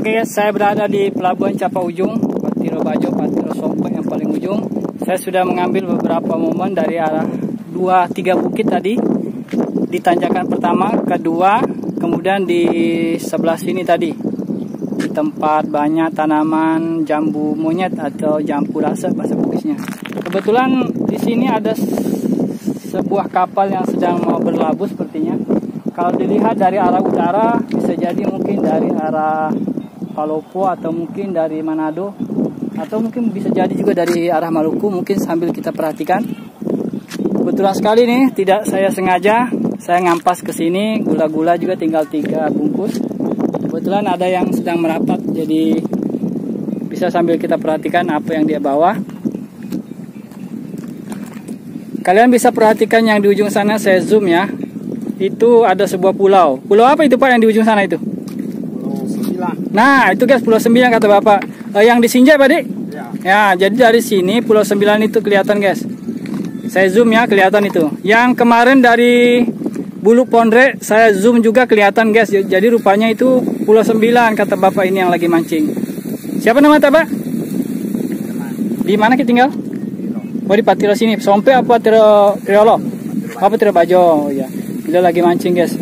Oke guys, saya berada di Pelabuhan Capa Ujung, Patiro Bajo, Patiro Sompek yang paling ujung. Saya sudah mengambil beberapa momen dari arah 2-3 bukit tadi. Di tanjakan pertama, kedua, kemudian di sebelah sini tadi. Di tempat banyak tanaman jambu monyet atau jambu rasa bahasa Bugisnya. Kebetulan di sini ada sebuah kapal yang sedang mau berlabuh sepertinya. Kalau dilihat dari arah utara, bisa jadi mungkin dari arah Palopo atau mungkin dari Manado, atau mungkin bisa jadi juga dari arah Maluku. Mungkin sambil kita perhatikan. Kebetulan sekali nih, tidak saya sengaja, saya ngampas ke sini. Gula-gula juga tinggal 3 bungkus. Kebetulan ada yang sedang merapat, jadi bisa sambil kita perhatikan apa yang dia bawa. Kalian bisa perhatikan yang di ujung sana, saya zoom ya. Itu ada sebuah pulau. Pulau apa itu Pak yang di ujung sana itu? Pulau 9. Nah itu guys, Pulau 9 kata Bapak. Yang di Sinjai Pak Dik? Ya, jadi dari sini Pulau 9 itu kelihatan guys. Saya zoom ya, kelihatan itu. Yang kemarin dari Bulu Pondrek saya zoom juga kelihatan guys. Jadi rupanya itu Pulau 9 kata Bapak ini yang lagi mancing. Siapa nama Pak? Di mana kita tinggal? Oh di Patiro sini. Sompe apa Patiro Triolo? Apa Patiro Bajo? Oh ya. Dia lagi mancing guys.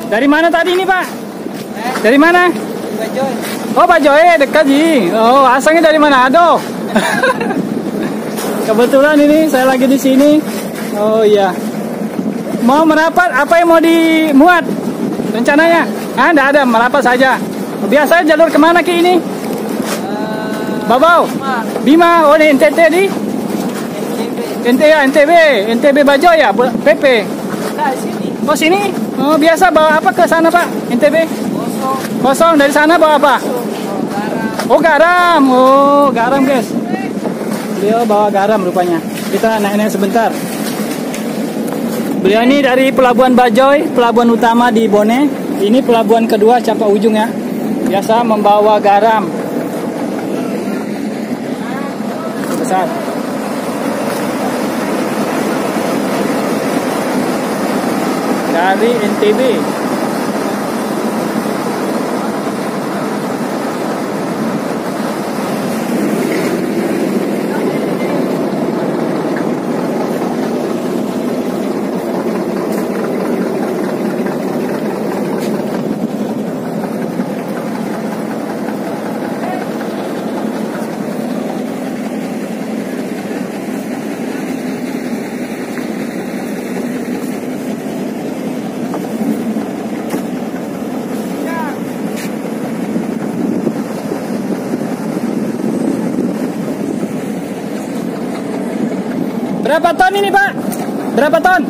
Dari mana tadi ini Pak? Dari mana? Bajoy. Oh Bajoy, dekat Ji. Oh asalnya dari Manado. Kebetulan ini saya lagi di sini. Oh iya. Mau merapat, apa yang mau dimuat rencananya? Ah, enggak ada, merapat saja. Biasanya jalur kemana Ki ini? Babau? Bima, oh di NTT di? NTB Bajoy ya, PP? Nah, sini. Oh sini? Oh biasa bawa apa ke sana Pak? NTB? Kosong. Kosong, dari sana bawa apa? Oh garam, oh garam guys. Beliau bawa garam rupanya. Kita naik-naik sebentar. Beliau ini dari Pelabuhan Bajoy, pelabuhan utama di Bone. Ini pelabuhan kedua Capa Ujung ya. Biasa membawa garam. Besar. Dari NTB. Berapa ton ini Pak? Berapa ton?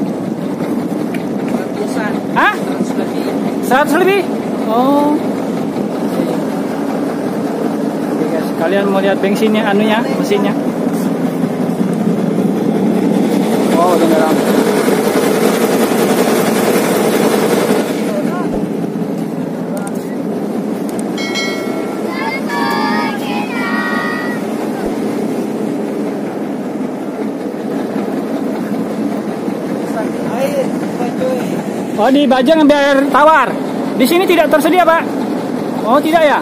Ratusan. Hah? 100 lebih. 100 lebih? Oh. Oke guys, kalian mau lihat bensinnya, anunya, mesinnya? Oh, udah garam. Air Bajoy. Oh, di Bajang ambil air tawar. Di sini tidak tersedia, Pak? Oh, tidak ya?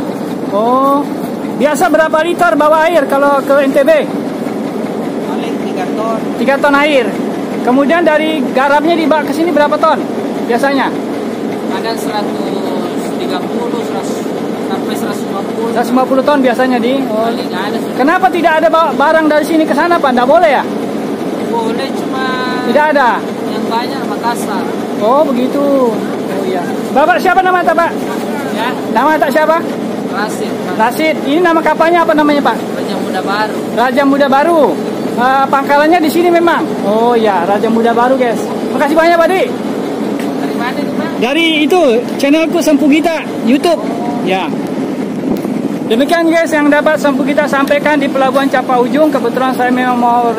Oh. Biasa berapa liter bawa air kalau ke NTB? Paling 3 ton. 3 ton air. Kemudian dari garamnya dibawa ke sini berapa ton? Biasanya? Ada 130, 100 sampai 150. 150 ton biasanya di. Oh. Paling ada. Kenapa tidak ada bawa barang dari sini ke sana, Pak? Nggak boleh ya? Boleh, cuma Tidak ada. yang banyak Makassar. Oh, begitu. Oh iya. Bapak siapa nama tak, Pak? Ya, Nama tak siapa? Rasid. Rasid. Ini nama kapalnya apa namanya, Pak? Raja Muda Baru. Raja Muda Baru. Pangkalannya di sini memang. Oh ya, Raja Muda Baru, guys. Makasih banyak, Pak Di. Dari mana nih, Bang? Dari itu channelku Sempu Gita YouTube. Ya. Demikian guys yang dapat Sempu Gita sampaikan di Pelabuhan Capa Ujung. Kebetulan saya memang mau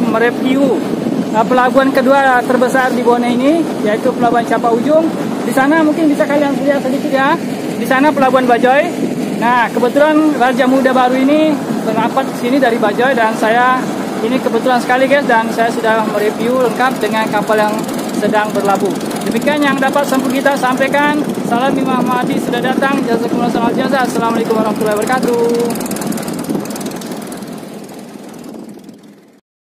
mereview pelabuhan kedua terbesar di Bone ini, yaitu Pelabuhan Capa Ujung. Di sana mungkin bisa kalian lihat sedikit ya. Di sana Pelabuhan Bajoy. Nah, kebetulan Raja Muda Baru ini berangkat ke sini dari Bajoy dan saya ini kebetulan sekali guys, dan saya sudah mereview lengkap dengan kapal yang sedang berlabuh. Demikian yang dapat Sempu Gita sampaikan. Salam Imam Mahdi sudah datang. Jazakumullah khairan jazaa. Assalamualaikum warahmatullahi wabarakatuh.